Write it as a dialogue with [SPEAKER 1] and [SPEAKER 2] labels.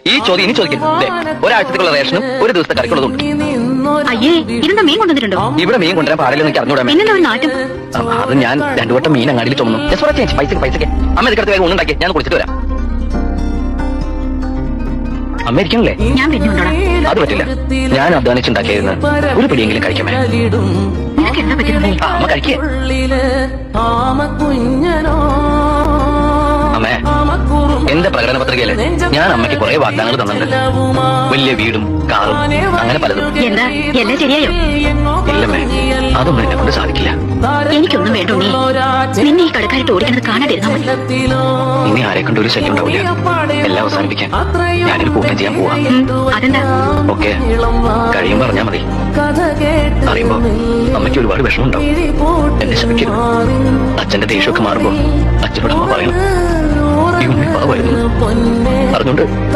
[SPEAKER 1] ഈ ചോദ്യം ഇനി ചോദിക്കരുത്. ഒരാഴ്ചക്കുള്ള റേഷനും ഒരു ദിവസത്തെ കറിക്കുള്ളതുണ്ട്.
[SPEAKER 2] അയ്യേ, ഇതെന്താ മീൻ കൊണ്ടുവന്നിട്ടുണ്ടോ?
[SPEAKER 1] ഇവിടെ മീൻ കൊണ്ടുവരാൻ പാടില്ലെന്ന് എനിക്ക് അറിഞ്ഞൂടാ.
[SPEAKER 2] പിന്നെന്താ ഒരു നാറ്റം?
[SPEAKER 1] അത് ഞാൻ 2 വട്ടം മീൻ അങ്ങാടിയിൽ ചുമന്നു. പൈസക്ക് അമ്മ ഇതിക്കടുത്ത് വേഗം ഒന്നുണ്ടാക്കി ഞാൻ കുളിച്ചിട്ട് വരാം. അമ്മ ഇരിക്കണല്ലേ?
[SPEAKER 2] ഞാൻ പിന്നെ കൊണ്ടോടാം.
[SPEAKER 1] അത് പറ്റില്ല. ഞാൻ അധ്വാനിച്ചുണ്ടാക്കിയായിരുന്നു. ഒരു പിടിയെങ്കിലും കഴിക്കാമേ.
[SPEAKER 2] നിനക്ക് എന്താ പറ്റുന്നത്?
[SPEAKER 1] അമ്മ കഴിക്കേ. അമ്മേ, എന്റെ പ്രകടന പത്രികയില് ഞാൻ അമ്മയ്ക്ക് കുറെ വാഗ്ദാനങ്ങൾ തന്നിട്ടുണ്ട്. വലിയ വീടും കാറും അങ്ങനെ പലതും.
[SPEAKER 2] എന്താ എല്ലാം ശരിയായോ?
[SPEAKER 1] ഇല്ലമ്മേ, അതൊന്നും എന്നെ കൊണ്ട് സാധിക്കില്ല.
[SPEAKER 2] എനിക്കൊന്നും വേണ്ട ഉണ്ണി. നിന്നെ ഈ കടക്കാരിട്ട് ഓടിക്കുന്നത് കാണാതിരുന്നാ മതി.
[SPEAKER 1] ഇനി ആരെ കൊണ്ട് ഒരു ശല്യം ഉണ്ടാവില്ല. എല്ലാം അവസാനിപ്പിക്കാൻ ഞാനൊരു കൂട്ടം ചെയ്യാൻ പോവാ.
[SPEAKER 2] അതെന്താ?
[SPEAKER 1] ഓക്കെ, കഴിയും പറഞ്ഞാ മതി. അറിയുമ്പോ അമ്മയ്ക്ക് ഒരുപാട് വിഷമം ഉണ്ടാവും. എന്നെ ശമിക്കരുത്. അച്ഛന്റെ ദേഷ്യമൊക്കെ മാറുമ്പോ അച്ഛനോട് അമ്മ പറയണം, ഈ ഉമ്മ പാവമായിരുന്നു. അറിഞ്ഞോണ്ട്